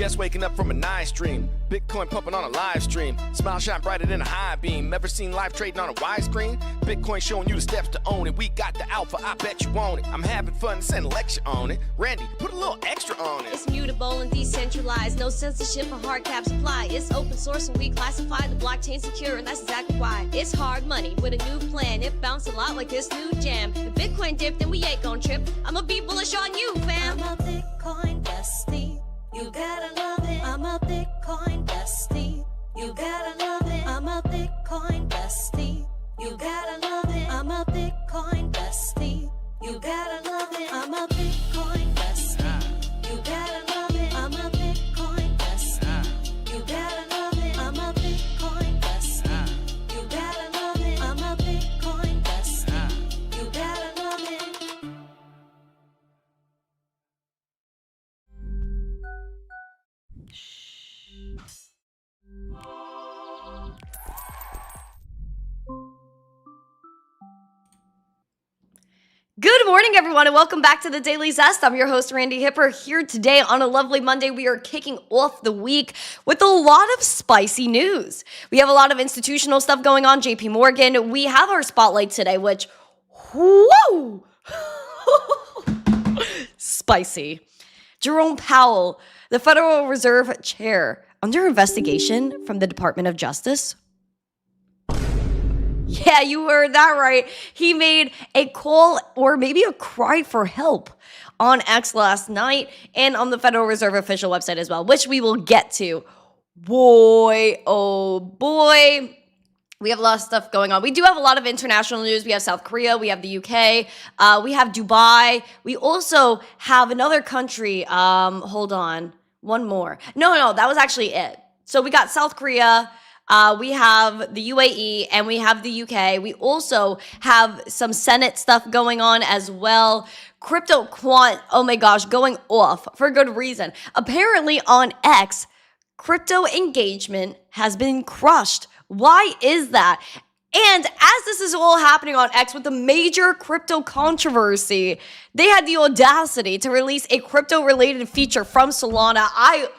Just waking up from a nice dream. Bitcoin pumping on a live stream. Smile shine brighter than a high beam. Ever seen live trading on a widescreen? Bitcoin showing you the steps to own it. We got the alpha, I bet you want it. I'm having fun, send a lecture on it. Randy, put a little extra on it. It's mutable and decentralized. No censorship or hard cap supply. It's open source and we classify the blockchain secure, and that's exactly why. It's hard money with a new plan. It bounced a lot like this new jam. If Bitcoin dipped, then we ain't gon' trip. I'ma be bullish on you, fam. I'm a Bitcoin bestie. You gotta love it. I'm a Bitcoin bestie. You gotta love it. I'm a Bitcoin bestie. You gotta love it. I'm a Bitcoin bestie. You gotta love it. I'm a Bitcoin bestie. You gotta love it. I'm a Bitcoin bestie. You gotta love it. I'm a Bitcoin bestie. You gotta love it. I'm a Bitcoin bestie. You gotta love it. Good morning, everyone, and welcome back to the Daily Zest. I'm your host, Randi Hipper, here today on a lovely Monday. We are kicking off the week with a lot of spicy news. We have a lot of institutional stuff going on, JP Morgan. We have our spotlight today, which, whoa, spicy. Jerome Powell, the Federal Reserve Chair, under investigation from the Department of Justice. Yeah, you heard that right. He made a call or maybe a cry for help on X last night and on the Federal Reserve official website as well, which we will get to. Boy, oh boy. We have a lot of stuff going on. We do have a lot of international news. We have South Korea. We have the UK. We have Dubai. We also have another country. Hold on. One more. No, that was actually it. So we got South Korea. We have the UAE and we have the UK. We also have some Senate stuff going on as well. Crypto quant, oh my gosh, going off for good reason. Apparently on X, crypto engagement has been crushed. Why is that? And as this is all happening on X with the major crypto controversy, they had the audacity to release a crypto-related feature from Solana. I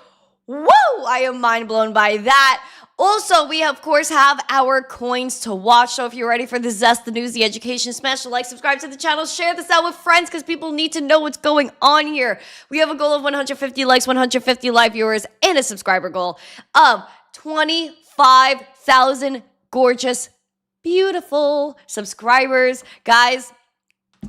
am mind blown by that. Also, we, of course, have our coins to watch. So if you're ready for the zest, the news, the education, smash the like, subscribe to the channel, share this out with friends because people need to know what's going on here. We have a goal of 150 likes, 150 live viewers, and a subscriber goal of 25,000 gorgeous, beautiful subscribers. Guys,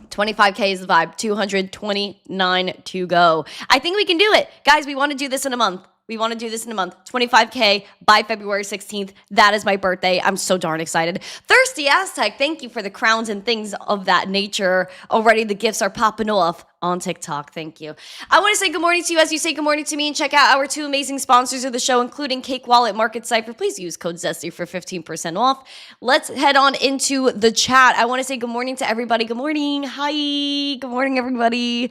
25K is the vibe. 229 to go. I think we can do it. Guys, we want to do this in a month. 25K by February 16th. That is my birthday. I'm so darn excited. Thirsty Aztec, thank you for the crowns and things of that nature. Already the gifts are popping off on TikTok. Thank you. I want to say good morning to you as you say good morning to me, and check out our two amazing sponsors of the show, including Cake Wallet, Market Cipher. Please use code ZESTY for 15% off. Let's head on into the chat. I want to say good morning to everybody. Good morning. Hi. Good morning, everybody.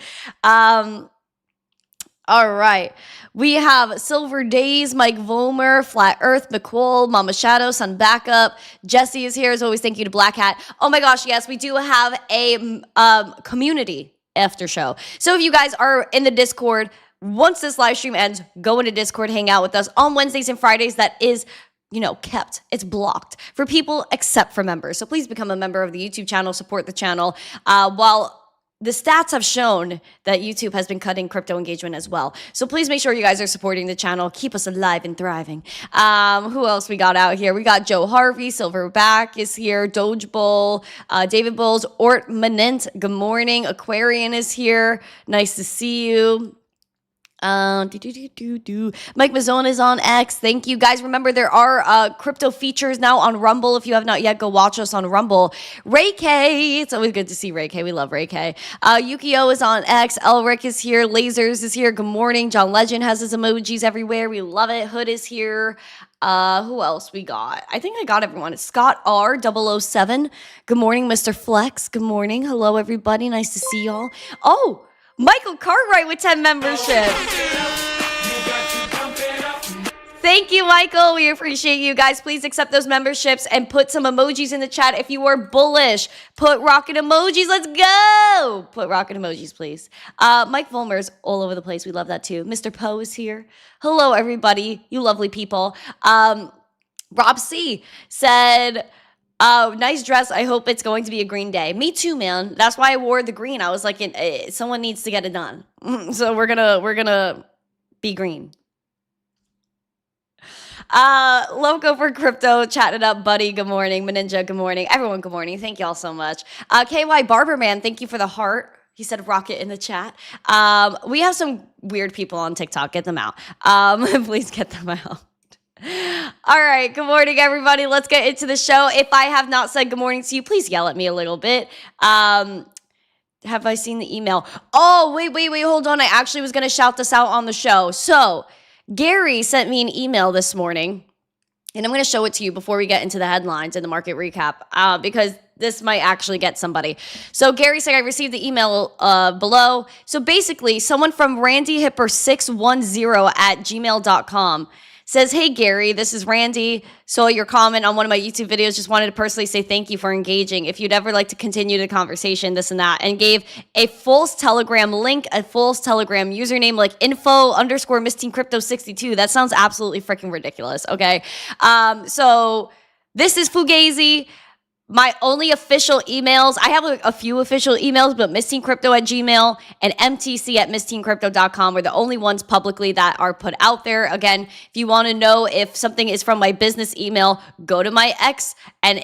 All right. We have Silver Days, Mike Vollmer, Flat Earth, McCall, Mama Shadow, Sun Backup. Jesse is here. As always, thank you to Black Hat. Oh my gosh, yes, we do have a community after show. So if you guys are in the Discord, once this live stream ends, go into Discord, hang out with us on Wednesdays and Fridays. That is, kept. It's blocked for people except for members. So please become a member of the YouTube channel, support the channel. While the stats have shown that YouTube has been cutting crypto engagement as well. So please make sure you guys are supporting the channel. Keep us alive and thriving. Who else we got out here? We got Joe Harvey, Silverback is here, Doge Bull, David Bulls, Ort Manent, good morning. Aquarian is here. Nice to see you. Mike Mazzone is on X. Thank you guys. Remember, there are crypto features now on Rumble. If you have not yet, go watch us on Rumble. Ray K, it's always good to see Ray K. We love Ray K. Yukio is on X. Elric is here. Lasers is here. Good morning. John Legend has his emojis everywhere. We love it. Hood is here. Who else we got? I think I got everyone. Scott R 007. Good morning, Mr. Flex. Good morning. Hello, everybody. Nice to see y'all. Oh, Michael Cartwright with 10 membership. Thank you, Michael. We appreciate you guys. Please accept those memberships and put some emojis in the chat if you are bullish. Put rocket emojis. Let's go. Put rocket emojis, please. Mike Vollmer's all over the place. We love that too. Mr. Poe is here. Hello, everybody. You lovely people. Rob C said, nice dress. I hope it's going to be a green day. Me too, man. That's why I wore the green. I was like, someone needs to get it done. So we're gonna be green. Loco for Crypto, chatting it up, buddy. Good morning. Meninja, good morning. Everyone, good morning. Thank you all so much. KY Barberman, thank you for the heart. He said rocket in the chat. We have some weird people on TikTok. Get them out. Please get them out. All right. Good morning, everybody. Let's get into the show. If I have not said good morning to you, please yell at me a little bit. Have I seen the email? Oh, wait. Hold on. I actually was going to shout this out on the show. So Gary sent me an email this morning, and I'm going to show it to you before we get into the headlines and the market recap, because this might actually get somebody. So Gary said, I received the email below. So basically, someone from Randi Hipper 610@gmail.com says, hey, Gary, this is Randy. Saw your comment on one of my YouTube videos. Just wanted to personally say thank you for engaging. If you'd ever like to continue the conversation, this and that, and gave a false Telegram link, a false Telegram username like info_missteencrypto62. That sounds absolutely freaking ridiculous, okay? So this is Fugazi. My only official emails, I have a few official emails, but missteencrypto@gmail and mtc@missteencrypto.com are the only ones publicly that are put out there. Again, if you want to know if something is from my business email, go to my X, and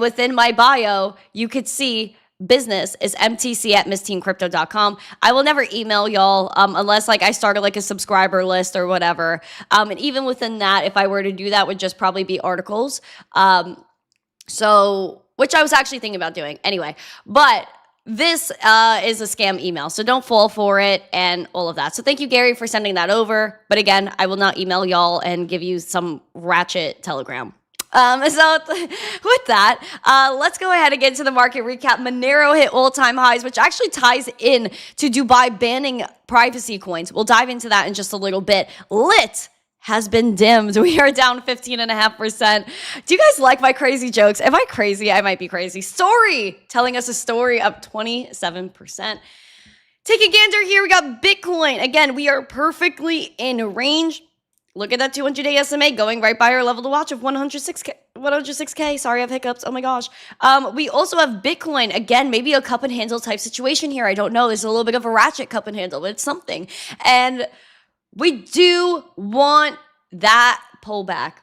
within my bio, you could see business is mtc@missteencrypto.com. I will never email y'all unless like I started like a subscriber list or whatever. And even within that, if I were to do that, would just probably be articles. So which I was actually thinking about doing anyway. But this is a scam email, so don't fall for it and all of that. So thank you, Gary, for sending that over. But again, I will not email y'all and give you some ratchet telegram. So with that, let's go ahead and get into the market recap. Monero hit all-time highs, which actually ties in to Dubai banning privacy coins. We'll dive into that in just a little bit. Lit has been dimmed. We are down 15.5%. Do you guys like my crazy jokes? Am I crazy? I might be crazy. Story telling us a story up 27%. Take a gander here. We got Bitcoin. Again, we are perfectly in range. Look at that 200-day SMA going right by our level to watch of 106K. Sorry, I have hiccups. Oh my gosh. We also have Bitcoin. Again, maybe a cup and handle type situation here. I don't know. There's a little bit of a ratchet cup and handle, but it's something. And we do want that pullback.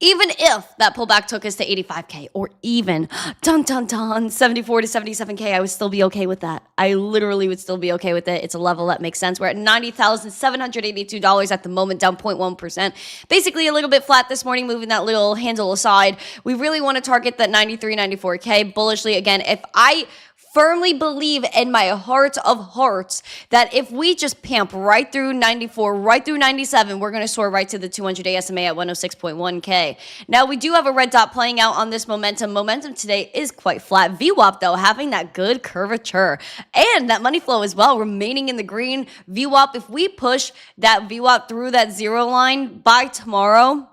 Even if that pullback took us to 85K or even 74 to 77K, I would still be okay with that. I literally would still be okay with it. It's a level that makes sense. We're at $90,782 at the moment, down 0.1%. Basically a little bit flat this morning, moving that little handle aside. We really want to target that 93, 94K bullishly. Again, if I firmly believe in my heart of hearts that if we just pamp right through 94, right through 97, we're going to soar right to the 200-day SMA at 106.1K. Now, we do have a red dot playing out on this momentum. Momentum today is quite flat. VWAP, though, having that good curvature and that money flow as well, remaining in the green. VWAP, if we push that VWAP through that zero line by tomorrow,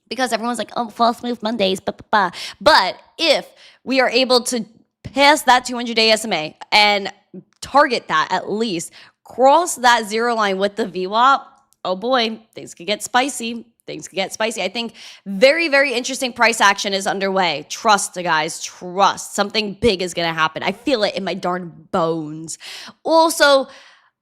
because everyone's like, oh, false move Mondays, but if we are able to pass that 200-day SMA and target that at least, cross that zero line with the VWAP, oh boy, things could get spicy. I think very, very interesting price action is underway. Trust, guys, trust. Something big is going to happen. I feel it in my darn bones. Also,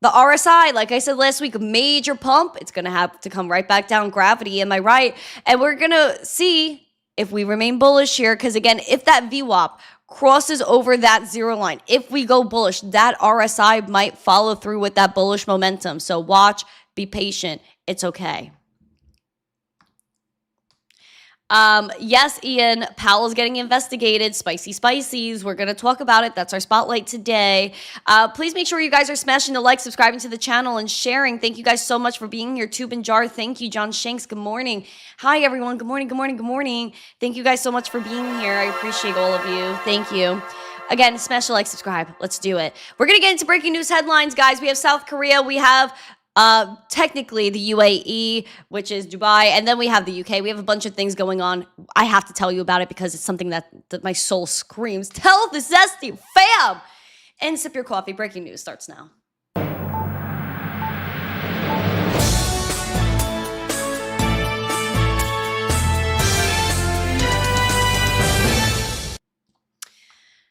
the RSI, like I said last week, major pump. It's going to have to come right back down. Gravity, am I right? And we're going to see if we remain bullish here, because again, if that VWAP crosses over that zero line, if we go bullish, that RSI might follow through with that bullish momentum. So watch, be patient. It's okay. Yes, Ian, Powell's getting investigated. Spicies. We're going to talk about it. That's our spotlight today. Please make sure you guys are smashing the like, subscribing to the channel, and sharing. Thank you guys so much for being here. Tube and Jar, thank you. John Shanks, good morning. Hi, everyone. Good morning. Thank you guys so much for being here. I appreciate all of you. Thank you. Again, smash the like, subscribe. Let's do it. We're going to get into breaking news headlines, guys. We have South Korea. We have Technically the UAE, which is Dubai, and then we have the UK. We have a bunch of things going on. I have to tell you about it because it's something that my soul screams. Tell the Zesty fam! And sip your coffee. Breaking news starts now.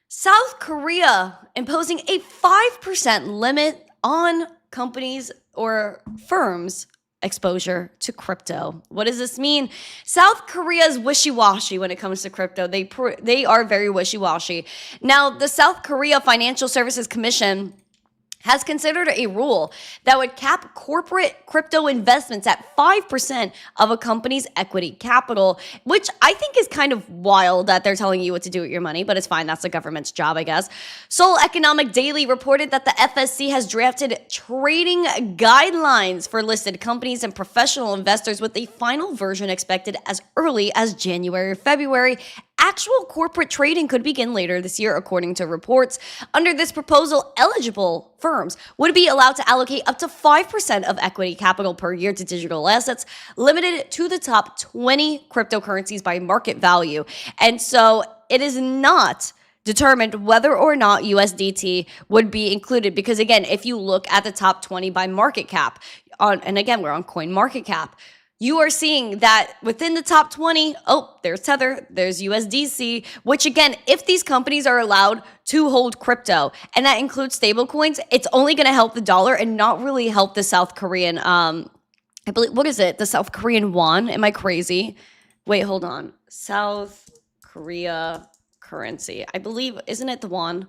South Korea imposing a 5% limit on companies or firms' exposure to crypto. What does this mean? South Korea is wishy-washy when it comes to crypto. They are very wishy-washy. Now, the South Korea Financial Services Commission has considered a rule that would cap corporate crypto investments at 5% of a company's equity capital, which I think is kind of wild that they're telling you what to do with your money, but it's fine. That's the government's job, I guess. Seoul Economic Daily reported that the FSC has drafted trading guidelines for listed companies and professional investors with a final version expected as early as January or February. Actual corporate trading could begin later this year, according to reports. Under this proposal, eligible firms would be allowed to allocate up to 5% of equity capital per year to digital assets, limited to the top 20 cryptocurrencies by market value. And so it is not determined whether or not USDT would be included. Because again, if you look at the top 20 by market cap, and again, we're on CoinMarketCap, you are seeing that within the top 20, there's Tether, there's USDC, which again, if these companies are allowed to hold crypto, and that includes stablecoins, it's only going to help the dollar and not really help the South Korean, I believe, what is it? The South Korean won? Am I crazy? Wait, hold on. South Korea currency. I believe, isn't it the won?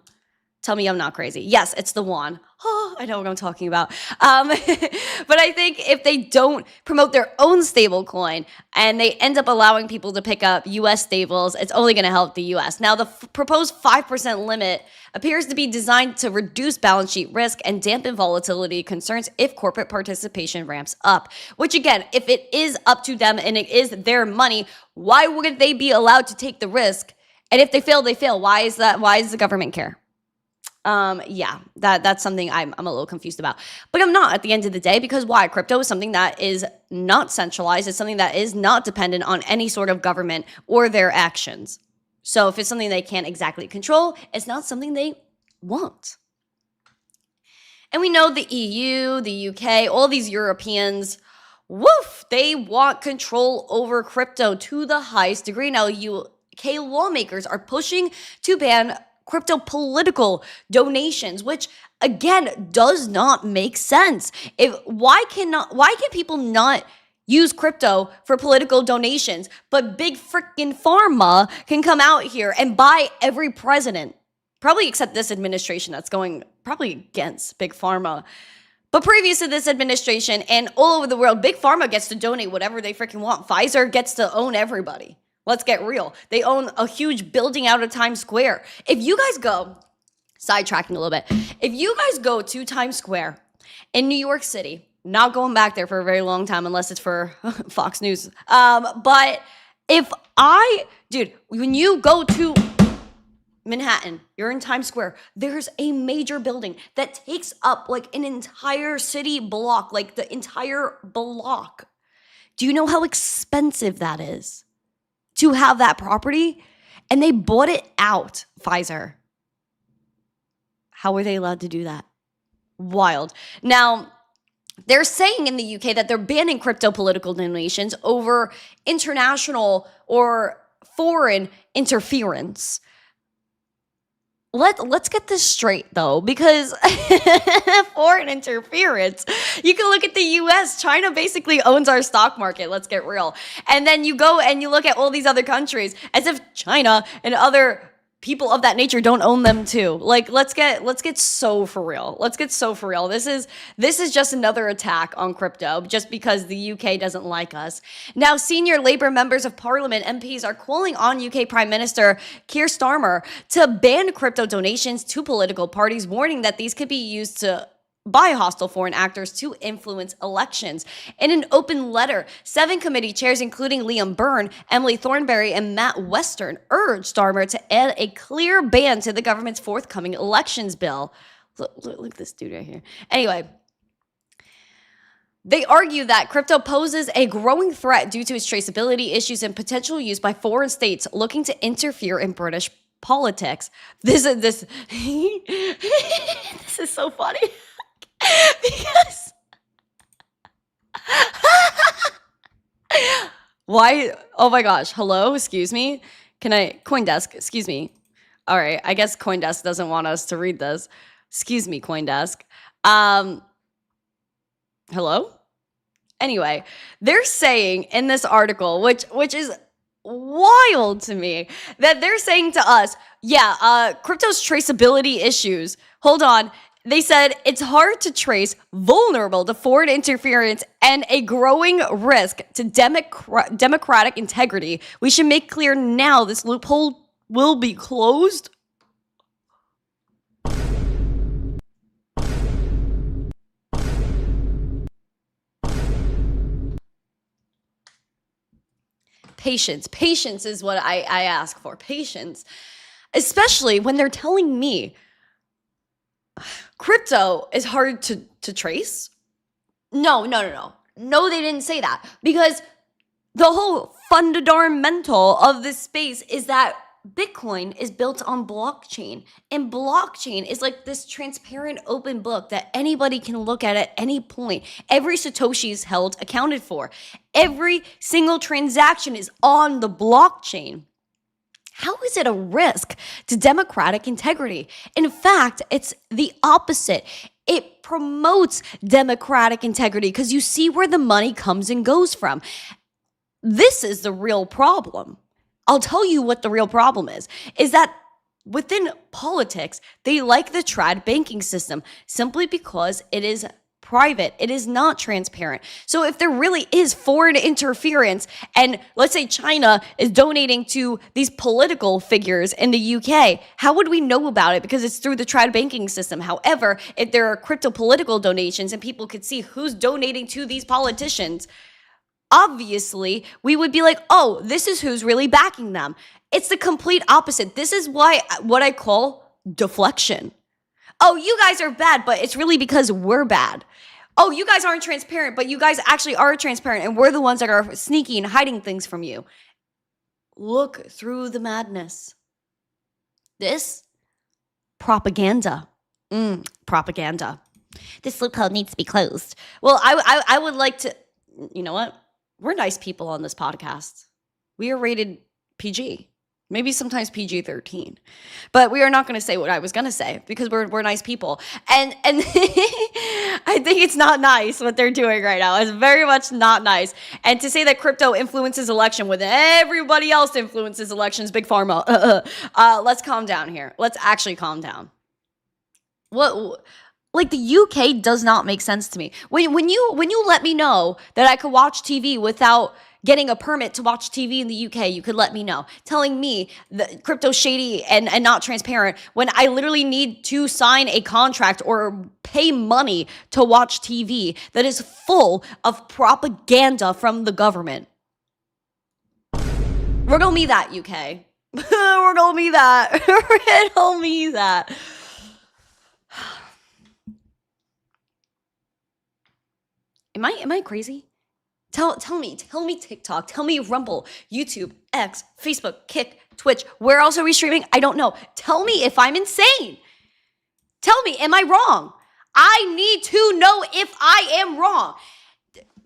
Tell me I'm not crazy. Yes, it's the won. Oh, I know what I'm talking about. But I think if they don't promote their own stable coin and they end up allowing people to pick up US stables, it's only going to help the US. Now, the proposed 5% limit appears to be designed to reduce balance sheet risk and dampen volatility concerns if corporate participation ramps up. Which again, if it is up to them and it is their money, why wouldn't they be allowed to take the risk? And if they fail, they fail. Why is that? Why does the government care? That's something I'm a little confused about. But I'm not at the end of the day, because why? Crypto is something that is not centralized. It's something that is not dependent on any sort of government or their actions. So if it's something they can't exactly control, it's not something they want. And we know the EU, the UK, all these Europeans, woof, they want control over crypto to the highest degree. Now, UK lawmakers are pushing to ban crypto political donations, which again does not make sense. Why can people not use crypto for political donations, but big freaking pharma can come out here and buy every president, probably except this administration that's going probably against big pharma. But previous to this administration and all over the world, big pharma gets to donate whatever they freaking want. Pfizer gets to own everybody. Let's get real. They own a huge building out of Times Square. If you guys go, sidetracking a little bit, if you guys go to Times Square in New York City, not going back there for a very long time unless it's for Fox News. But when you go to Manhattan, you're in Times Square, there's a major building that takes up like an entire city block, like the entire block. Do you know how expensive that is to have that property? And they bought it out, Pfizer. How were they allowed to do that? Wild. Now, they're saying in the UK that they're banning crypto political donations over international or foreign interference. Let's get this straight, though, because foreign interference, you can look at the US. China basically owns our stock market. Let's get real. And then you go and you look at all these other countries as if China and other people of that nature don't own them too. Like, let's get so for real. Let's get so for real. This is just another attack on crypto just because the UK doesn't like us. Now, senior Labour members of Parliament, MPs, are calling on UK Prime Minister Keir Starmer to ban crypto donations to political parties, warning that these could be used by hostile foreign actors to influence elections. In an open letter, 7 committee chairs, including Liam Byrne, Emily Thornberry, and Matt Western, urged Starmer to add a clear ban to the government's forthcoming elections bill. Look at this dude right here. Anyway, They argue that crypto poses a growing threat due to its traceability issues and potential use by foreign states looking to interfere in British politics. This this is so funny because why? Oh my gosh! Hello, excuse me. Can I CoinDesk? Excuse me. All right, I guess CoinDesk doesn't want us to read this. Excuse me, CoinDesk. Hello? Anyway, they're saying in this article, which is wild to me, that they're saying to us, yeah, crypto's traceability issues. Hold on. They said it's hard to trace, vulnerable to foreign interference, and a growing risk to democratic integrity. We should make clear now this loophole will be closed. Patience. Patience is what I ask for. Patience. Especially when they're telling me crypto is hard to trace. No, they didn't say that. Because the whole fundamental of this space is that Bitcoin is built on blockchain. And blockchain is like this transparent open book that anybody can look at any point. Every Satoshi is held accounted for. Every single transaction is on the blockchain. How is it a risk to democratic integrity? In fact, it's the opposite. It promotes democratic integrity because you see where the money comes and goes from. This is the real problem. I'll tell you what the real problem is that within politics, they like the trad banking system simply because it is private. It is not transparent. So if there really is foreign interference, and let's say China is donating to these political figures in the UK, how would we know about it? Because it's through the trad banking system. However, if there are crypto political donations and people could see who's donating to these politicians, obviously, we would be like, oh, this is who's really backing them. It's the complete opposite. This is why what I call deflection. Oh, you guys are bad, but it's really because we're bad. Oh, you guys aren't transparent, but you guys actually are transparent, and we're the ones that are sneaky and hiding things from you. Look through the madness. This propaganda. Propaganda. This loophole needs to be closed. Well, I would like to, you know what? We're nice people on this podcast. We are rated PG, maybe sometimes PG-13, but we are not going to say what I was going to say because we're nice people. And I think it's not nice what they're doing right now. It's very much not nice. And to say that crypto influences election when everybody else influences elections, big pharma. Let's calm down here. Let's actually calm down. Like, the UK does not make sense to me. When you let me know that I could watch TV without getting a permit to watch TV in the UK, you could let me know. Telling me that crypto's shady and not transparent when I literally need to sign a contract or pay money to watch TV that is full of propaganda from the government. Riddle me that, UK. Riddle me that. Riddle me that. Am I crazy? Tell me TikTok, tell me Rumble, YouTube, X, Facebook, Kick, Twitch. Where else are we streaming? I don't know. Tell me if I'm insane. Tell me, am I wrong? I need to know if I am wrong.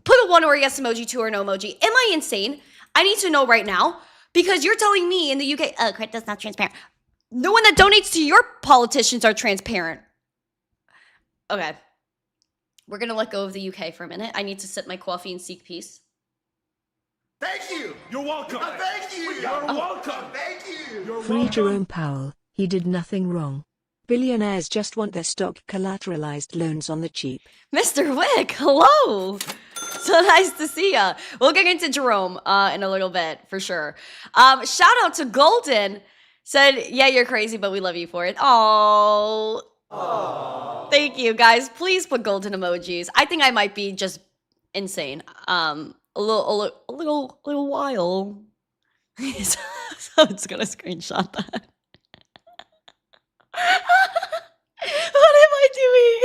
Put a 1 or a yes emoji, 2 or no emoji. Am I insane? I need to know right now because you're telling me in the UK, crypto's not transparent. No one that donates to your politicians are transparent. Okay. We're going to let go of the UK for a minute. I need to sip my coffee and seek peace. Thank you. You're welcome. Thank you. You're welcome. Thank you. You're Free welcome. Jerome Powell. He did nothing wrong. Billionaires just want their stock collateralized loans on the cheap. Mr. Wick, hello. So nice to see ya. We'll get into Jerome in a little bit for sure. Shout out to Golden. Said, yeah, you're crazy, but we love you for it. Oh. Thank you, guys. Please put golden emojis. I think I might be just insane. A little while. So it's gonna screenshot that. What am I doing?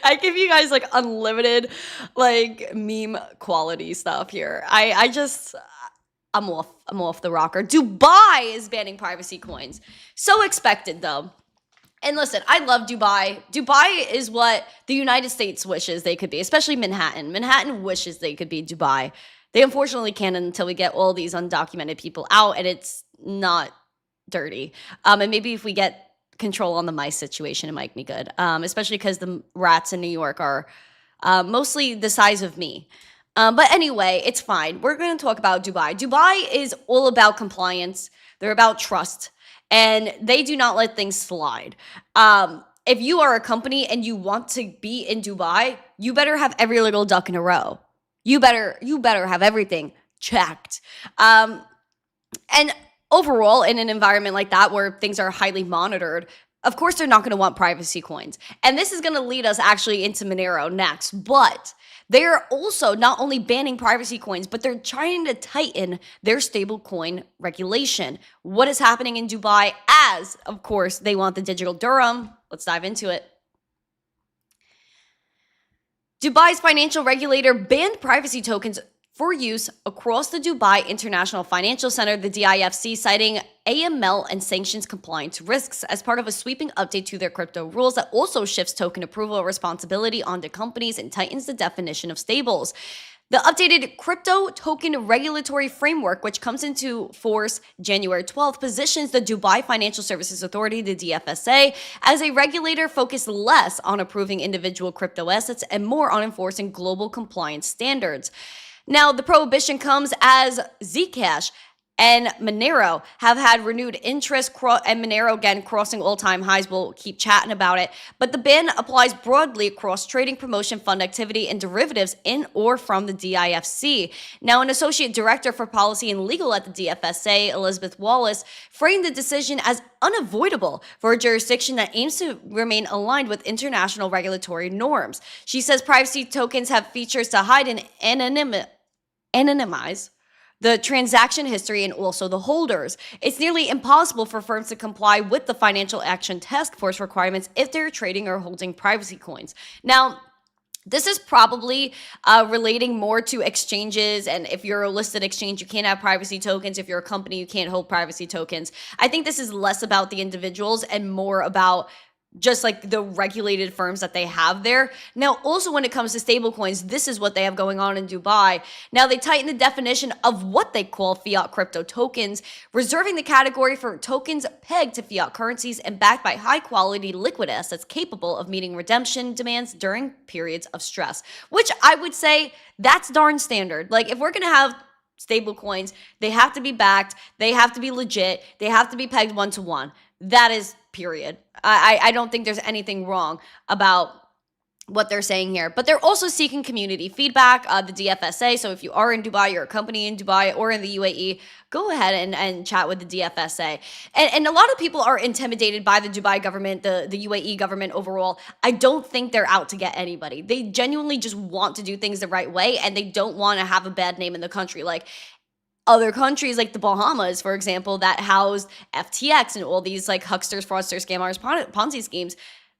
I give you guys like unlimited like meme quality stuff here. I'm off the rocker. Dubai is banning privacy coins. So expected though. And listen, I love Dubai. Dubai is what the United States wishes they could be, especially Manhattan. Manhattan wishes they could be Dubai. They unfortunately can't until we get all these undocumented people out and it's not dirty. And maybe if we get control on the mice situation, it might be good, especially because the rats in New York are mostly the size of me. But anyway, it's fine. We're going to talk about Dubai. Dubai is all about compliance. They're about trust. And they do not let things slide. If you are a company and you want to be in Dubai, you better have every little duck in a row. You better have everything checked. And overall, in an environment like that where things are highly monitored, of course, they're not going to want privacy coins. And this is going to lead us actually into Monero next. But they are also not only banning privacy coins, but they're trying to tighten their stablecoin regulation. What is happening in Dubai as, of course, they want the digital dirham? Let's dive into it. Dubai's financial regulator banned privacy tokens for use across the Dubai International Financial Center, the DIFC, citing AML and sanctions compliance risks as part of a sweeping update to their crypto rules that also shifts token approval responsibility onto companies and tightens the definition of stables. The updated crypto token regulatory framework, which comes into force January 12th, positions the Dubai Financial Services Authority, the DFSA, as a regulator focused less on approving individual crypto assets and more on enforcing global compliance standards. Now, the prohibition comes as Zcash and Monero have had renewed interest, and Monero again crossing all-time highs. We'll keep chatting about it. But the ban applies broadly across trading, promotion, fund activity, and derivatives in or from the DIFC. Now, an associate director for policy and legal at the DFSA, Elizabeth Wallace, framed the decision as unavoidable for a jurisdiction that aims to remain aligned with international regulatory norms. She says privacy tokens have features to hide and anonymize the transaction history and also the holders. It's nearly impossible for firms to comply with the Financial Action Task Force requirements if they're trading or holding privacy coins. Now, this is probably relating more to exchanges, and if you're a listed exchange, you can't have privacy tokens. If you're a company, you can't hold privacy tokens. I think this is less about the individuals and more about just like the regulated firms that they have there. Now, also when it comes to stablecoins, this is what they have going on in Dubai. Now, they tighten the definition of what they call fiat crypto tokens, reserving the category for tokens pegged to fiat currencies and backed by high-quality liquid assets capable of meeting redemption demands during periods of stress, which I would say that's darn standard. Like, if we're going to have stable coins, they have to be backed, they have to be legit, they have to be pegged one-to-one. That is period. I don't think there's anything wrong about what they're saying here. But they're also seeking community feedback, the DFSA. So if you are in Dubai, you're a company in Dubai or in the UAE, go ahead and chat with the DFSA. And a lot of people are intimidated by the Dubai government, the UAE government overall. I don't think they're out to get anybody. They genuinely just want to do things the right way, and they don't want to have a bad name in the country. Like, other countries like the Bahamas, for example, that housed FTX and all these like hucksters, fraudsters, scammers, Ponzi schemes,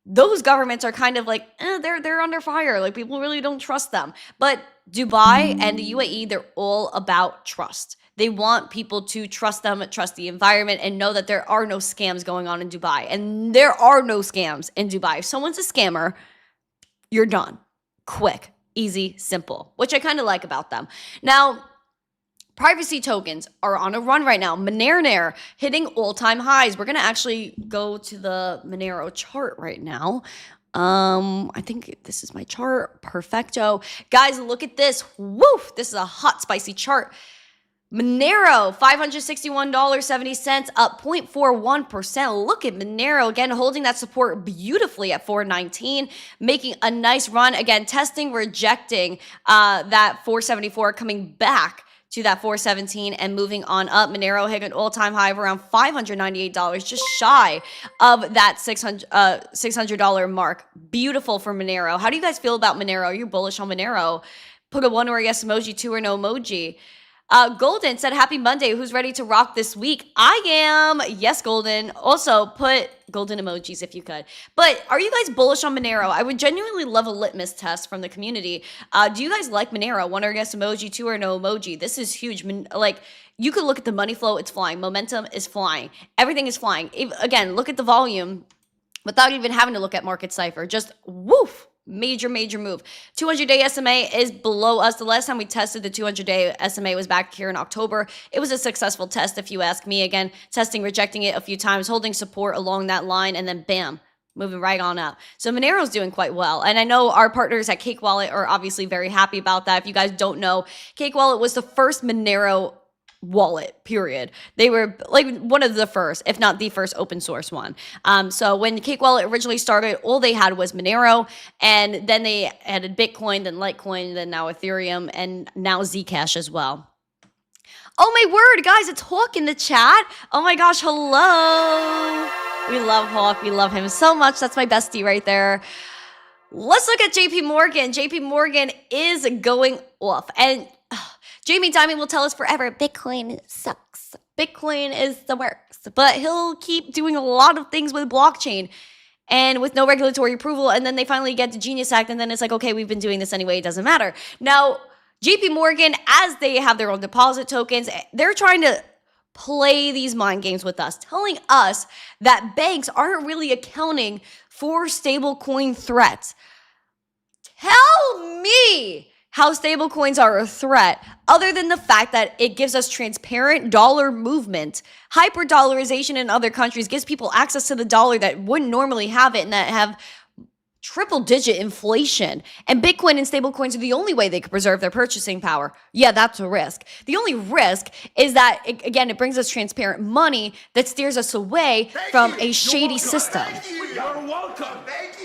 those governments are kind of like, they're under fire. Like, people really don't trust them. But Dubai and the UAE, they're all about trust. They want people to trust them, trust the environment, and know that there are no scams going on in Dubai. And there are no scams in Dubai. If someone's a scammer, you're done. Quick, easy, simple, which I kind of like about them. Now, privacy tokens are on a run right now. Monero hitting all-time highs. We're going to actually go to the Monero chart right now. I think this is my chart. Perfecto. Guys, look at this. Woof! This is a hot, spicy chart. Monero, $561.70, up 0.41%. Look at Monero, again, holding that support beautifully at 419, making a nice run. Again, testing, rejecting that 474, coming back to that 417 and moving on up. Monero hit an all-time high of around $598, just shy of that $600 mark. Beautiful for Monero. How do you guys feel about Monero? Are you bullish on Monero? Put a one or a yes emoji, two or no emoji. Golden said, happy Monday. Who's ready to rock this week? I am. Yes, Golden. Also, put golden emojis if you could. But are you guys bullish on Monero? I would genuinely love a litmus test from the community. Do you guys like Monero? One or yes emoji, two or no emoji. This is huge. Like, you could look at the money flow. It's flying. Momentum is flying. Everything is flying. Again, look at the volume without even having to look at market cipher. Just woof. Major move. 200-day SMA is below us. The last time we tested the 200-day SMA was back here in October. It was a successful test, if you ask me. Again, testing, rejecting it a few times, holding support along that line, and then bam, moving right on up. So Monero's doing quite well. And I know our partners at Cake Wallet are obviously very happy about that. If you guys don't know, Cake Wallet was the first Monero wallet, period. They were like one of the first, if not the first open source one. So when Cake Wallet originally started, all they had was Monero, and then they added Bitcoin, then Litecoin, then now Ethereum, and now Zcash as well. Oh my word, guys, it's Hawk in the chat. Oh my gosh, hello. We love Hawk. We love him so much. That's my bestie right there. Let's look at JP Morgan. JP Morgan is going off, and Jamie Dimon will tell us forever, Bitcoin sucks. Bitcoin is the worst. But he'll keep doing a lot of things with blockchain and with no regulatory approval. And then they finally get the Genius Act. And then it's like, okay, we've been doing this anyway. It doesn't matter. Now, JP Morgan, as they have their own deposit tokens, they're trying to play these mind games with us, telling us that banks aren't really accounting for stablecoin threats. Tell me how stablecoins are a threat, other than the fact that it gives us transparent dollar movement. Hyper-dollarization in other countries gives people access to the dollar that wouldn't normally have it and that have triple-digit inflation. And Bitcoin and stablecoins are the only way they could preserve their purchasing power. Yeah, that's a risk. The only risk is that, it brings us transparent money that steers us away from a shady system. You're welcome. Thank you.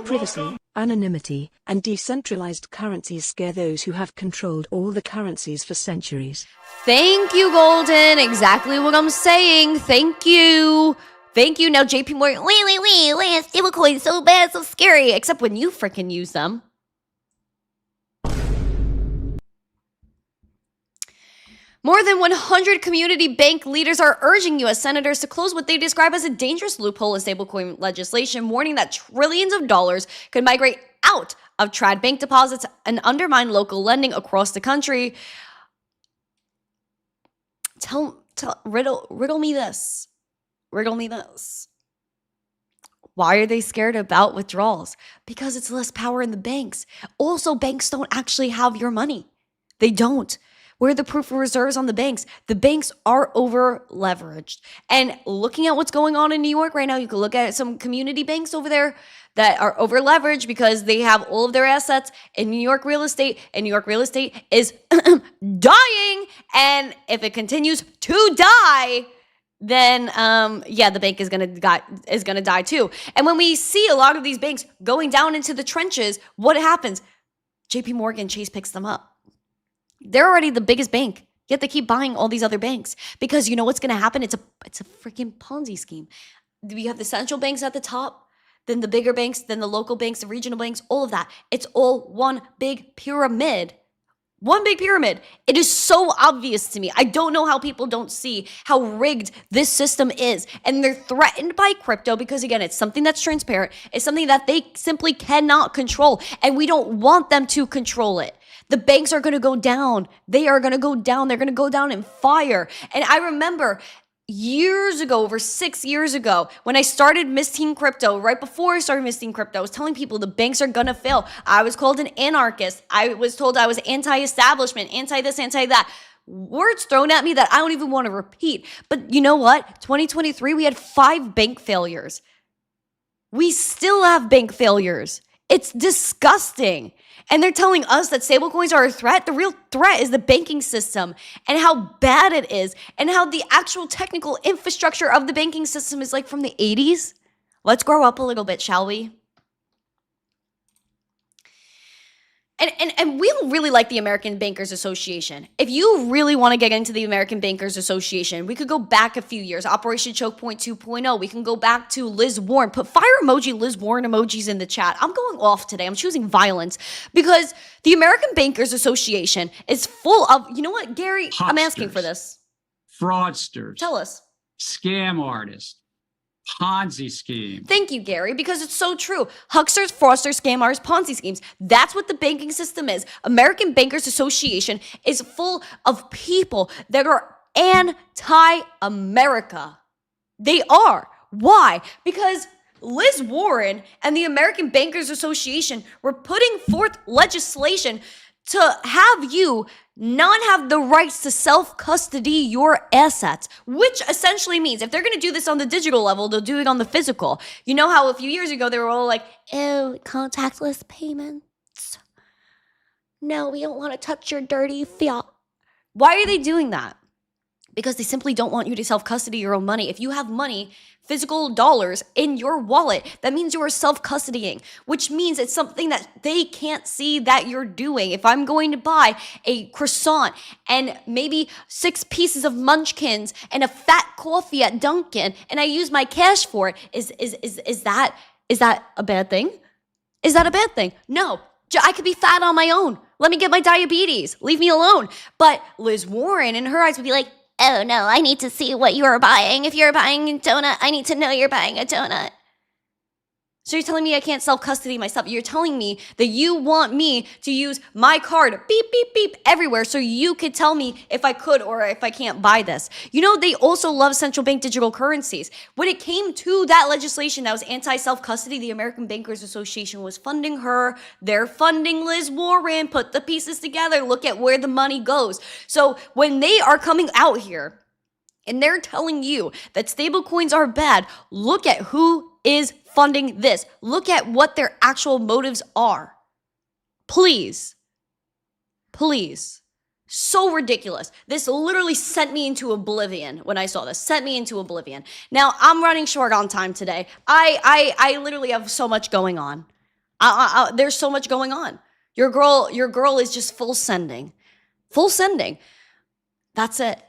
Privacy, anonymity, and decentralized currencies scare those who have controlled all the currencies for centuries. Thank you, Golden. Exactly what I'm saying. Thank you. Thank you. Now, JP Morgan, wait, stablecoins so bad, so scary, except when you freaking use them. More than 100 community bank leaders are urging U.S. senators to close what they describe as a dangerous loophole in stablecoin legislation, warning that trillions of dollars could migrate out of trad bank deposits and undermine local lending across the country. Riddle me this. Riddle me this. Why are they scared about withdrawals? Because it's less power in the banks. Also, banks don't actually have your money. They don't. Where are the proof of reserves on the banks? The banks are over leveraged. And looking at what's going on in New York right now, you can look at some community banks over there that are over leveraged because they have all of their assets in New York real estate, and New York real estate is dying. And if it continues to die, then the bank is gonna die too. And when we see a lot of these banks going down into the trenches, what happens? JP Morgan Chase picks them up. They're already the biggest bank, yet they keep buying all these other banks because you know what's going to happen? It's a freaking Ponzi scheme. You have the central banks at the top, then the bigger banks, then the local banks, the regional banks, all of that. It's all one big pyramid. One big pyramid. It is so obvious to me. I don't know how people don't see how rigged this system is. And they're threatened by crypto because, again, it's something that's transparent. It's something that they simply cannot control. And we don't want them to control it. The banks are going to go down. They are going to go down. They're going to go down in fire. And I remember years ago, over 6 years ago, when I started missteencrypto, right before I started missteencrypto, I was telling people the banks are going to fail. I was called an anarchist. I was told I was anti-establishment, anti-this, anti-that. Words thrown at me that I don't even want to repeat. But you know what? 2023, we had 5 bank failures. We still have bank failures. It's disgusting. And they're telling us that stablecoins are a threat. The real threat is the banking system and how bad it is and how the actual technical infrastructure of the banking system is like from the 80s. Let's grow up a little bit, shall we? And we don't really like the American Bankers Association. If you really want to get into the American Bankers Association, we could go back a few years. Operation Choke Point 2.0. We can go back to Liz Warren. Put fire emoji, Liz Warren emojis in the chat. I'm going off today. I'm choosing violence because the American Bankers Association is full of, you know what, Gary? Hucksters, I'm asking for this. Fraudsters. Tell us. Scam artists. Ponzi scheme. Thank you, Gary, because it's so true. Hucksters, fraudsters, scam artists, Ponzi schemes. That's what the banking system is. American Bankers Association is full of people that are anti-America. They are. Why? Because Liz Warren and the American Bankers Association were putting forth legislation to have you not have the rights to self-custody your assets, which essentially means if they're going to do this on the digital level, they'll do it on the physical. You know how a few years ago they were all like, oh, contactless payments. No, we don't want to touch your dirty fiat. Why are they doing that? Because they simply don't want you to self-custody your own money. If you have money, physical dollars in your wallet, that means you are self-custodying, which means it's something that they can't see that you're doing. If I'm going to buy a croissant and maybe 6 pieces of munchkins and a fat coffee at Dunkin' and I use my cash for it, is that a bad thing? Is that a bad thing? No. I could be fat on my own. Let me get my diabetes. Leave me alone. But Liz Warren, in her eyes, would be like, oh no, I need to see what you are buying. If you're buying a donut, I need to know you're buying a donut. So you're telling me I can't self-custody myself. You're telling me that you want me to use my card, beep, beep, beep, everywhere so you could tell me if I could or if I can't buy this. You know, they also love central bank digital currencies. When it came to that legislation that was anti-self-custody, the American Bankers Association was funding her. They're funding Liz Warren. Put the pieces together. Look at where the money goes. So when they are coming out here and they're telling you that stablecoins are bad, look at who is funding this. Look at what their actual motives are. Please. Please. So ridiculous. This literally sent me into oblivion when I saw this. Sent me into oblivion. Now, I'm running short on time today. I literally have so much going on. There's so much going on. Your girl is just full sending. Full sending. That's it.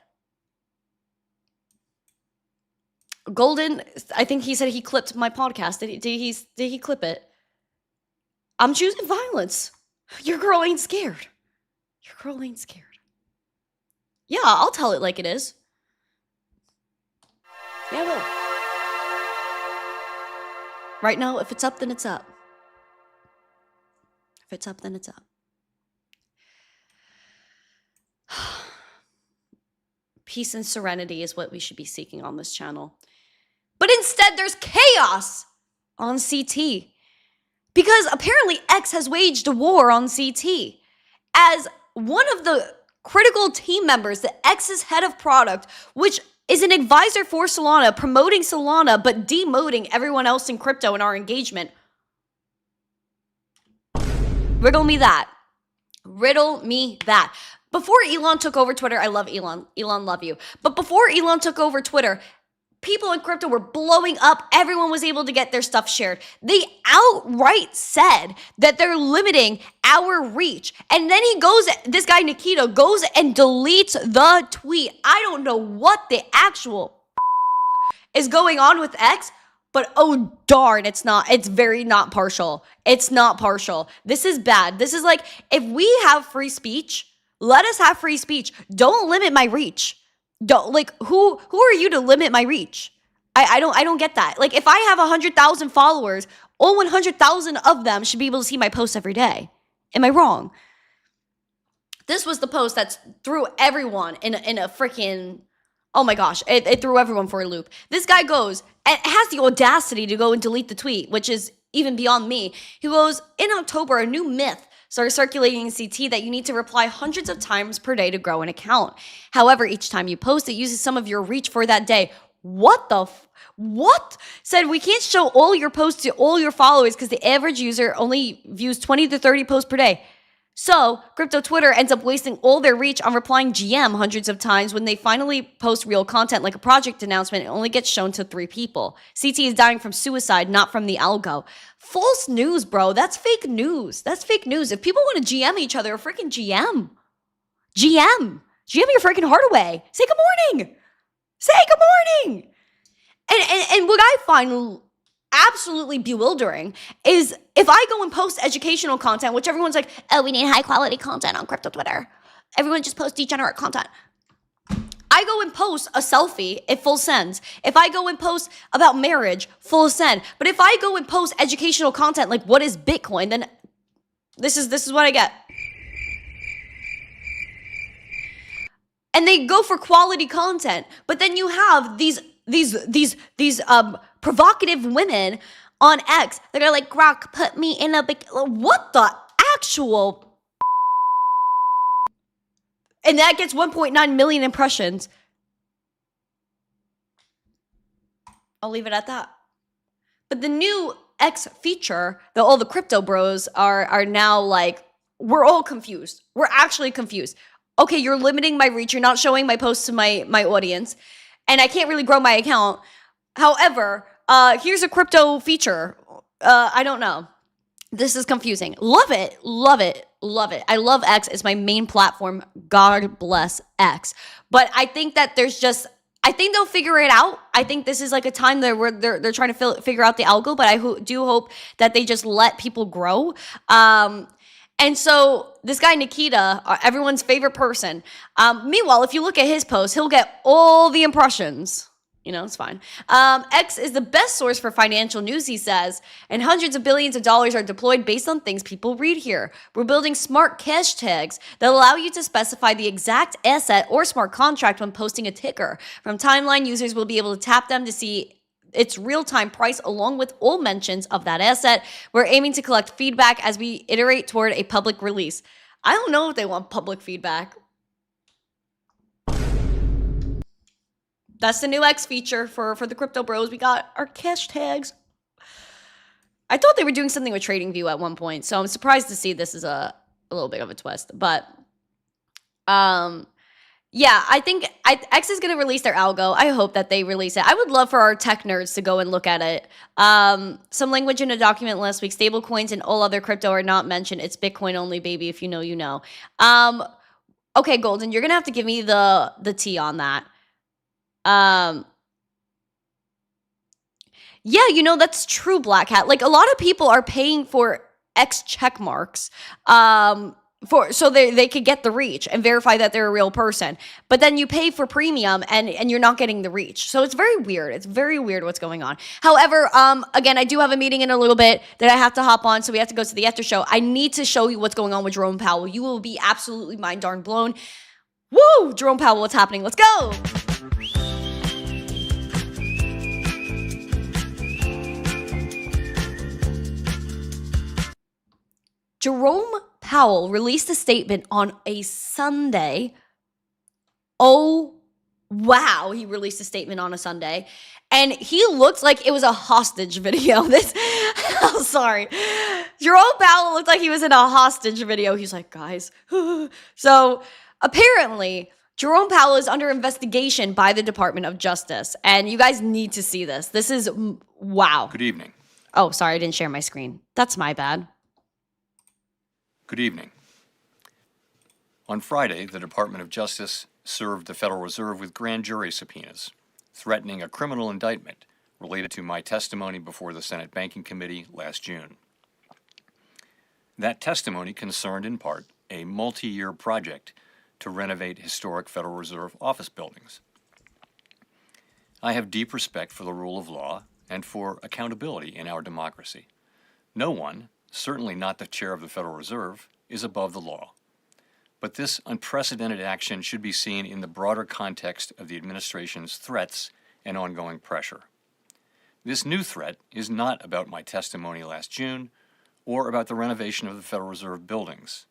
Golden, I think he said he clipped my podcast. Did he clip it? I'm choosing violence. Your girl ain't scared. Your girl ain't scared. Yeah, I'll tell it like it is. Yeah, I will. Right now, if it's up, then it's up. If it's up, then it's up. Peace and serenity is what we should be seeking on this channel. But instead, there's chaos on CT. Because apparently X has waged a war on CT. As one of the critical team members, the X's head of product, which is an advisor for Solana, promoting Solana, but demoting everyone else in crypto in our engagement. Riddle me that. Riddle me that. Before Elon took over Twitter, I love Elon. Elon, love you. But before Elon took over Twitter, people in crypto were blowing up. Everyone was able to get their stuff shared. They outright said that they're limiting our reach. And then this guy Nikita goes and deletes the tweet. I don't know what the actual is going on with X, but oh darn, it's very not partial. It's not partial. This is bad. This is like, if we have free speech, let us have free speech. Don't limit my reach. Don't, like, who are you to limit my reach? I don't get that. Like, if I have 100,000 followers, all 100,000 of them should be able to see my posts every day. Am I wrong? This was the post that threw everyone in a freaking, oh my gosh, it threw everyone for a loop. This guy goes and has the audacity to go and delete the tweet, which is even beyond me. He goes, in October, a new myth started circulating in CT that you need to reply hundreds of times per day to grow an account. However, each time you post, it uses some of your reach for that day. What? Said we can't show all your posts to all your followers because the average user only views 20 to 30 posts per day. So, crypto Twitter ends up wasting all their reach on replying GM hundreds of times. When they finally post real content like a project announcement, it only gets shown to 3 people. CT is dying from suicide, not from the algo. False news, bro. That's fake news. That's fake news. If people want to GM each other, freaking GM. GM your freaking heart away. Say good morning. Say good morning. And what I find absolutely bewildering is if I go and post educational content, which everyone's like, oh, we need high quality content on crypto Twitter. Everyone just posts degenerate content. I go and post a selfie, it full sends. If I go and post about marriage, full send. But if I go and post educational content like what is Bitcoin, then this is what I get. And they go for quality content, but then you have these provocative women on X that are like, Grok, put me in a big, what the actual? And that gets 1.9 million impressions. I'll leave it at that. But the new X feature that all the crypto bros are now like, we're all confused. We're actually confused. Okay, you're limiting my reach. You're not showing my posts to my audience. And I can't really grow my account. However, here's a crypto feature. I don't know. This is confusing. Love it. Love it. Love it. I love X. It's my main platform. God bless X. But I think that I think they'll figure it out. I think this is like a time where they're trying to figure out the algo. But I do hope that they just let people grow. And so this guy, Nikita, everyone's favorite person. Meanwhile, if you look at his post, he'll get all the impressions. You know, it's fine. X is the best source for financial news, he says, and hundreds of billions of dollars are deployed based on things people read here. We're building smart cash tags that allow you to specify the exact asset or smart contract when posting a ticker. From timeline, users will be able to tap them to see its real-time price along with all mentions of that asset. We're aiming to collect feedback as we iterate toward a public release. I don't know if they want public feedback. That's the new X feature for the crypto bros. We got our cash tags. I thought they were doing something with TradingView at one point, so I'm surprised to see this is a little bit of a twist. But yeah, I think X is going to release their algo. I hope that they release it. I would love for our tech nerds to go and look at it. Some language in a document last week. Stable coins and all other crypto are not mentioned. It's Bitcoin only, baby. If you know, you know. Okay, Golden, you're going to have to give me the tea on that. Yeah, you know, that's true, Black Hat. Like, a lot of people are paying for X check marks, so they could get the reach and verify that they're a real person. But then you pay for premium and you're not getting the reach. So it's very weird. It's very weird what's going on. However, again, I do have a meeting in a little bit that I have to hop on, so we have to go to the after show. I need to show you what's going on with Jerome Powell. You will be absolutely mind darn blown. Woo! Jerome Powell, what's happening? Let's go! Jerome Powell released a statement on a Sunday. Oh, wow. He released a statement on a Sunday. And he looked like it was a hostage video. I'm sorry. Jerome Powell looked like he was in a hostage video. He's like, guys. So apparently, Jerome Powell is under investigation by the Department of Justice. And you guys need to see this. This is, wow. Good evening. Oh, sorry. I didn't share my screen. That's my bad. Good evening. On Friday, the Department of Justice served the Federal Reserve with grand jury subpoenas, threatening a criminal indictment related to my testimony before the Senate Banking Committee last June. That testimony concerned, in part, a multi-year project to renovate historic Federal Reserve office buildings. I have deep respect for the rule of law and for accountability in our democracy. No one, certainly not the chair of the Federal Reserve, is above the law. But this unprecedented action should be seen in the broader context of the administration's threats and ongoing pressure. This new threat is not about my testimony last June or about the renovation of the Federal Reserve buildings.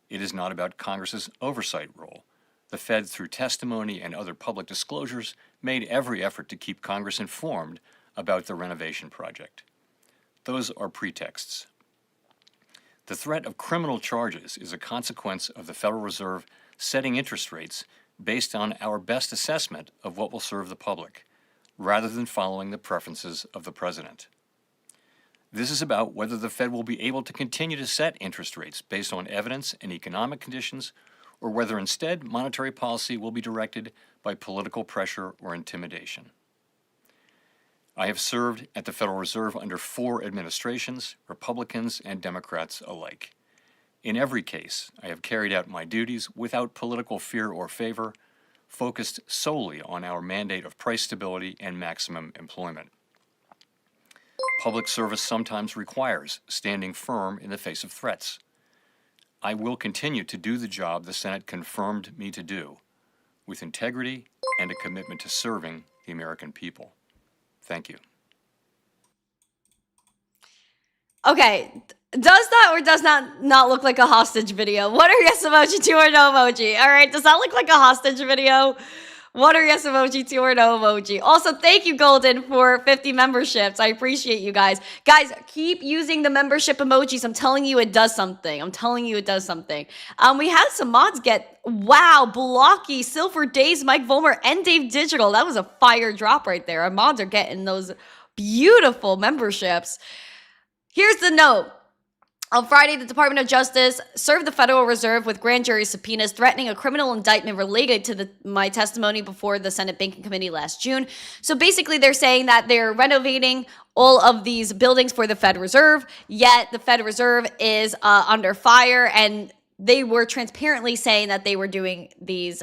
It is not about Congress's oversight role. The Fed, through testimony and other public disclosures, made every effort to keep Congress informed about the renovation project. Those are pretexts. The threat of criminal charges is a consequence of the Federal Reserve setting interest rates based on our best assessment of what will serve the public, rather than following the preferences of the president. This is about whether the Fed will be able to continue to set interest rates based on evidence and economic conditions, or whether instead monetary policy will be directed by political pressure or intimidation. I have served at the Federal Reserve under 4 administrations, Republicans and Democrats alike. In every case, I have carried out my duties without political fear or favor, focused solely on our mandate of price stability and maximum employment. Public service sometimes requires standing firm in the face of threats. I will continue to do the job the Senate confirmed me to do, with integrity and a commitment to serving the American people. Thank you. Okay, does that or does not look like a hostage video? What are yes emoji, 2 or no emoji? All right, does that look like a hostage video? What are yes emoji, 2 or no emoji? Also, thank you, Golden, for 50 memberships. I appreciate you guys. Guys, keep using the membership emojis. I'm telling you it does something. I'm telling you it does something. We had some mods get, wow, Blocky, Silver Days, Mike Volmer, and Dave Digital. That was a fire drop right there. Our mods are getting those beautiful memberships. Here's the note. On Friday, the Department of Justice served the Federal Reserve with grand jury subpoenas threatening a criminal indictment related to my testimony before the Senate Banking Committee last June. So basically, they're saying that they're renovating all of these buildings for the Fed Reserve, yet the Fed Reserve is under fire, and they were transparently saying that they were doing these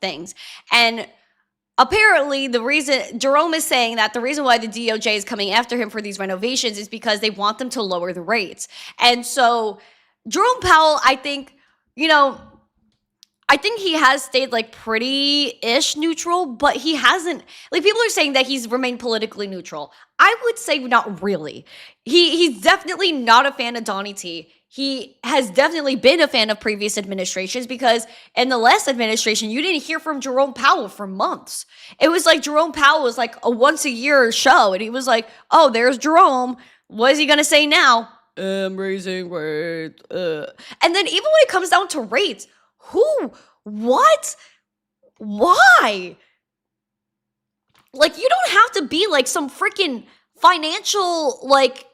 things. And apparently, the reason Jerome is saying that the reason why the DOJ is coming after him for these renovations is because they want them to lower the rates. And so Jerome Powell, I think he has stayed like pretty-ish neutral, but he hasn't, like, people are saying that he's remained politically neutral. I would say not really. He's definitely not a fan of Donnie T. He has definitely been a fan of previous administrations, because in the last administration, you didn't hear from Jerome Powell for months. It was like Jerome Powell was like a once-a-year show, and he was like, oh, there's Jerome. What is he going to say now? I'm raising rates. And then even when it comes down to rates, who? What? Why? Like, you don't have to be like some freaking financial like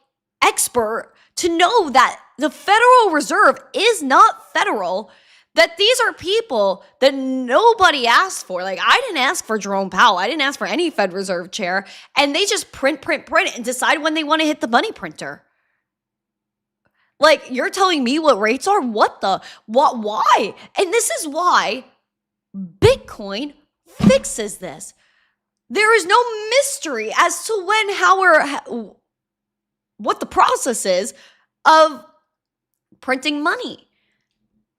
expert to know that the Federal Reserve is not federal, that these are people that nobody asked for. Like, I didn't ask for Jerome Powell. I didn't ask for any Fed Reserve chair. And they just print and decide when they want to hit the money printer. Like, you're telling me what rates are? Why? And this is why Bitcoin fixes this. There is no mystery as to when, how, or what the process is of printing money,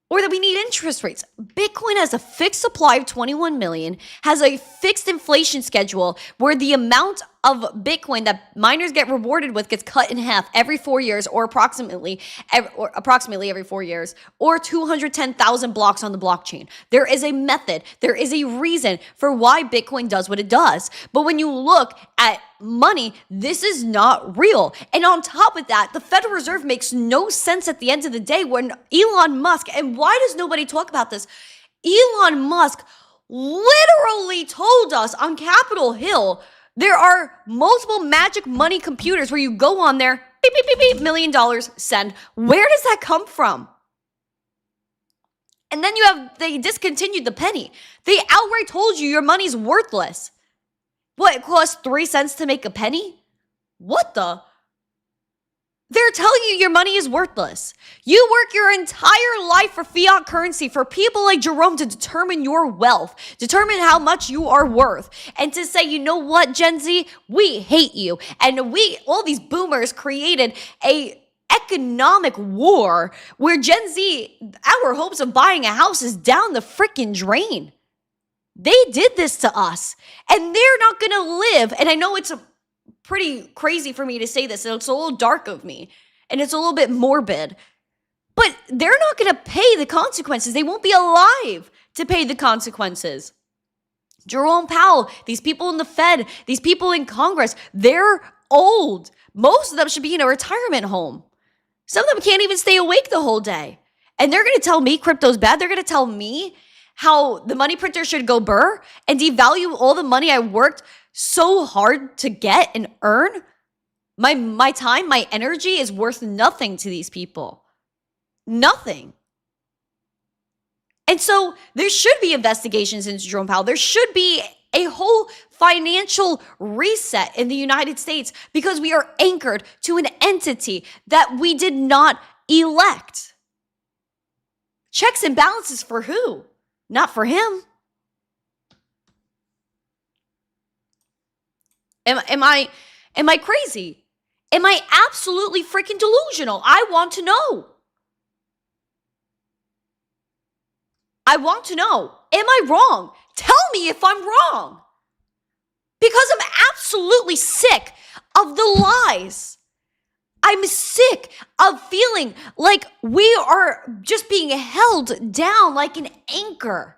or that we need interest rates. Bitcoin has a fixed supply of 21 million, has a fixed inflation schedule where the amount of Bitcoin that miners get rewarded with gets cut in half every 4 years, or approximately every 4 years, or 210,000 blocks on the blockchain. There is a method. There is a reason for why Bitcoin does what it does. But when you look at money, this is not real. And on top of that, the Federal Reserve makes no sense at the end of the day when Elon Musk, and why does nobody talk about this? Elon Musk literally told us on Capitol Hill there are multiple magic money computers where you go on there, beep, beep, beep, beep, $1 million, send. Where does that come from? And then they discontinued the penny. They outright told you your money's worthless. What, it costs 3 cents to make a penny? What the? They're telling you your money is worthless. You work your entire life for fiat currency, for people like Jerome to determine your wealth, determine how much you are worth, and to say, you know what, Gen Z, we hate you. And all these boomers created a economic war where Gen Z, our hopes of buying a house is down the freaking drain. They did this to us, and they're not going to live. And I know it's pretty crazy for me to say this, and it's a little dark of me, and it's a little bit morbid, but they're not going to pay the consequences. They won't be alive to pay the consequences. Jerome Powell, these people in the Fed, these people in Congress, they're old. Most of them should be in a retirement home. Some of them can't even stay awake the whole day. And they're going to tell me crypto's bad. They're going to tell me how the money printer should go burr and devalue all the money I worked so hard to get and earn. My time, my energy is worth nothing to these people. Nothing. And so there should be investigations into Jerome Powell. There should be a whole financial reset in the United States because we are anchored to an entity that we did not elect. Checks and balances for who? Not for him. Am I crazy? Am I absolutely freaking delusional? I want to know. I want to know. Am I wrong? Tell me if I'm wrong. Because I'm absolutely sick of the lies. I'm sick of feeling like we are just being held down like an anchor.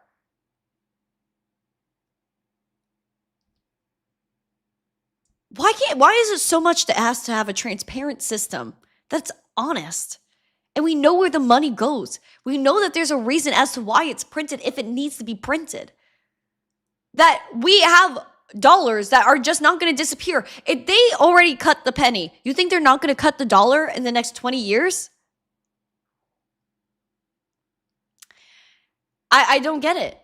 Why is it so much to ask to have a transparent system that's honest? And we know where the money goes. We know that there's a reason as to why it's printed if it needs to be printed. That we have dollars that are just not going to disappear. If they already cut the penny, you think they're not going to cut the dollar in the next 20 years? I don't get it.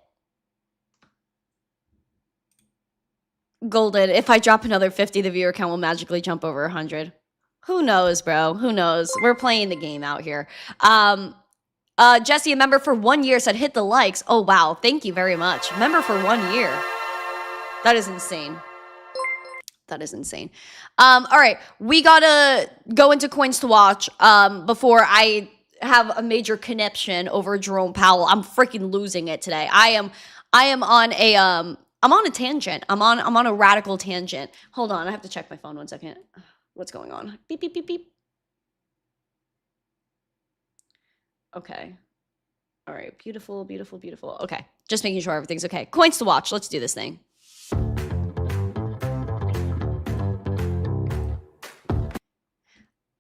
Golden, if I drop another 50, the viewer count will magically jump over 100. Who knows, bro? Who knows? We're playing the game out here. Jesse, a member for 1 year, said hit the likes. Oh, wow. Thank you very much. Member for 1 year. That is insane. That is insane. All right. We got to go into coins to watch before I have a major conniption over Jerome Powell. I'm freaking losing it today. I am on a I'm on a tangent. I'm on a radical tangent. Hold on. I have to check my phone 1 second. What's going on? Beep, beep, beep, beep. Okay. All right. Beautiful, beautiful, beautiful. Okay. Just making sure everything's okay. Coins to watch. Let's do this thing.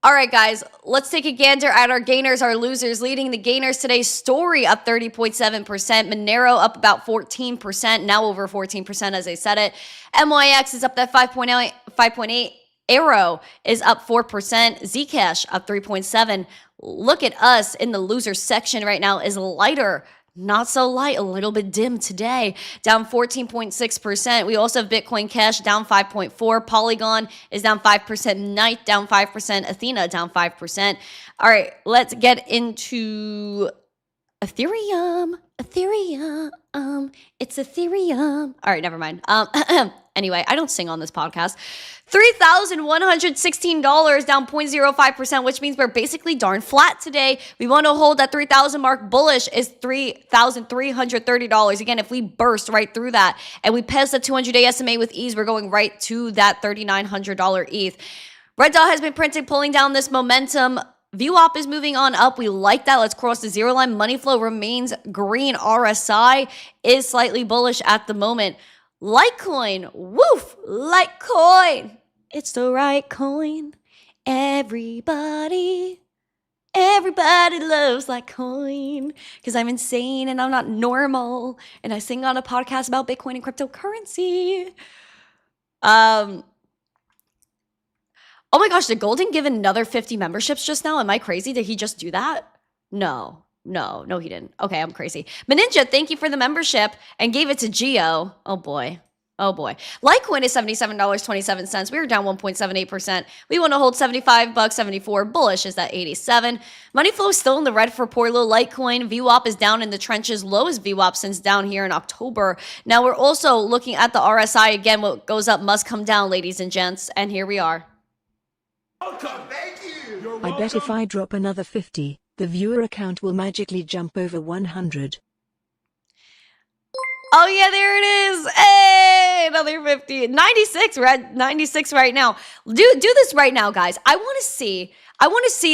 All right, guys, let's take a gander at our gainers, our losers. Leading the gainers today, Story up 30.7%, Monero up about 14%, now over 14% as I said it. MYX is up that 5.8. Arrow is up 4%. Zcash up 3.7. Look at us in the loser section right now is lighter. Not so light, a little bit dim today, down 14.6%. We also have Bitcoin Cash down 5.4%. Polygon is down 5%. Knight down 5%. Athena down 5%. All right, let's get into Ethereum. It's Ethereum. All right, never mind. Anyway, I don't sing on this podcast. $3,116, down 0.05%, which means we're basically darn flat today. We want to hold that 3,000 mark. Bullish is $3,330. Again, if we burst right through that and we pass the 200-day SMA with ease, we're going right to that $3,900 ETH. Red Dot has been printing, pulling down this momentum. VWAP is moving on up. We like that. Let's cross the zero line. Money flow remains green. RSI is slightly bullish at the moment. Litecoin, woof, Litecoin. It's the right coin. Everybody loves Litecoin because I'm insane and I'm not normal. And I sing on a podcast about Bitcoin and cryptocurrency. Oh my gosh, did Golden give another 50 memberships just now? Am I crazy? Did he just do that? No, he didn't. Okay, I'm crazy. Maninja, thank you for the membership and gave it to Geo. Oh boy. Litecoin is $77.27. We were down 1.78%. We want to hold $75, 74. Bullish is at 87. Money flow is still in the red for poor little Litecoin. VWAP is down in the trenches. Lowest VWAP since down here in October. Now we're also looking at the RSI again. What goes up must come down, ladies and gents. And here we are. Welcome. Thank you. You're I bet if I drop another 50, the viewer account will magically jump over 100. Oh yeah, there it is. Hey, another 50. 96. We're at 96 right now. Do this right now, guys. I want to see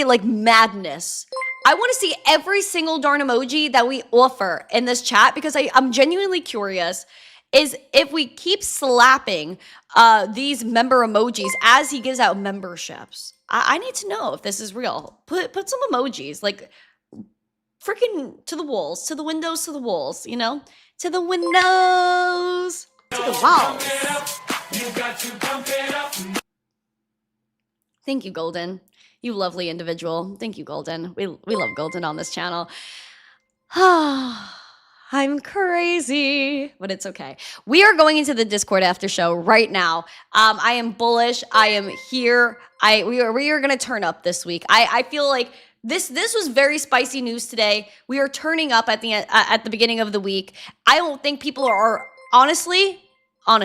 like madness. I want to see every single darn emoji that we offer in this chat because I'm genuinely curious is if we keep slapping these member emojis as he gives out memberships. I need to know if this is real. Put some emojis, like freaking to the walls, to the windows, to the walls, you know? To the windows, to the walls. Thank you, Golden. You lovely individual. Thank you, Golden. We love Golden on this channel. I'm crazy, but it's okay. We are going into the Discord after show right now. I am bullish. I am here. We are going to turn up this week. I feel like this was very spicy news today. We are turning up at the beginning of the week. I don't think people are honestly, I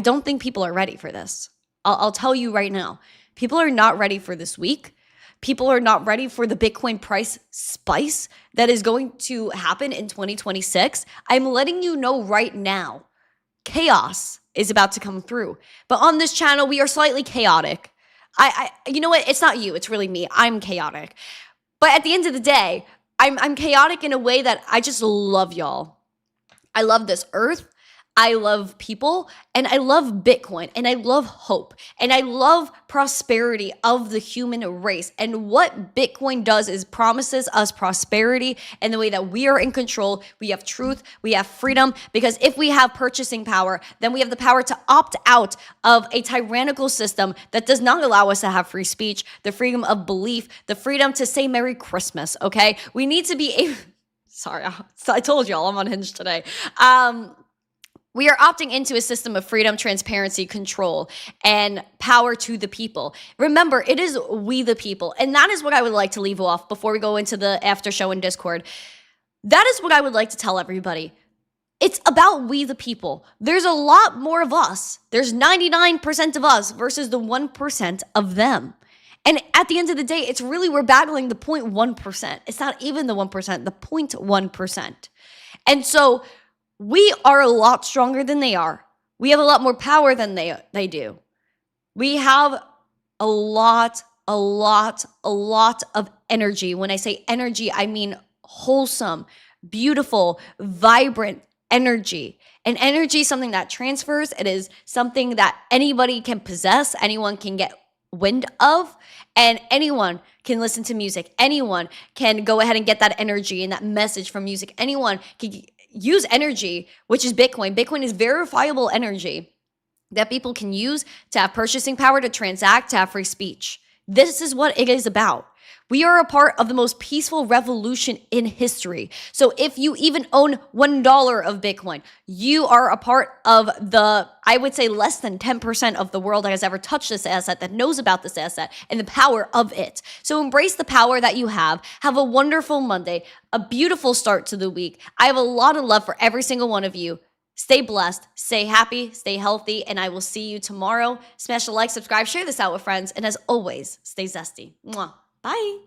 don't think people are ready for this. I'll tell you right now. People are not ready for this week. People are not ready for the Bitcoin price spice that is going to happen in 2026. I'm letting you know right now, chaos is about to come through. But on this channel, we are slightly chaotic. You know what? It's not you. It's really me. I'm chaotic. But at the end of the day, I'm chaotic in a way that I just love y'all. I love this earth. I love people, and I love Bitcoin, and I love hope, and I love prosperity of the human race. And what Bitcoin does is promises us prosperity in the way that we are in control. We have truth, we have freedom, because if we have purchasing power, then we have the power to opt out of a tyrannical system that does not allow us to have free speech, the freedom of belief, the freedom to say Merry Christmas, okay? We need to be able... Sorry, I told y'all I'm unhinged today. We are opting into a system of freedom, transparency, control, and power to the people. Remember, it is we the people. And that is what I would like to leave off before we go into the after show in Discord. That is what I would like to tell everybody. It's about we the people. There's a lot more of us. There's 99% of us versus the 1% of them. And at the end of the day, it's really, we're battling the 0.1%. It's not even the 1%, the 0.1%. And so we are a lot stronger than they are. We have a lot more power than they do. We have a lot of energy. When I say energy, I mean wholesome, beautiful, vibrant energy. And energy is something that transfers. It is something that anybody can possess, anyone can get wind of, and anyone can listen to music. Anyone can go ahead and get that energy and that message from music. Anyone can use energy, which is Bitcoin. Bitcoin is verifiable energy that people can use to have purchasing power, to transact, to have free speech. This is what it is about. We are a part of the most peaceful revolution in history. So if you even own $1 of Bitcoin, you are a part of the, I would say, less than 10% of the world that has ever touched this asset, that knows about this asset and the power of it. So embrace the power that you have. Have a wonderful Monday, a beautiful start to the week. I have a lot of love for every single one of you. Stay blessed, stay happy, stay healthy, and I will see you tomorrow. Smash a like, subscribe, share this out with friends, and as always, stay zesty. Mwah. Bye.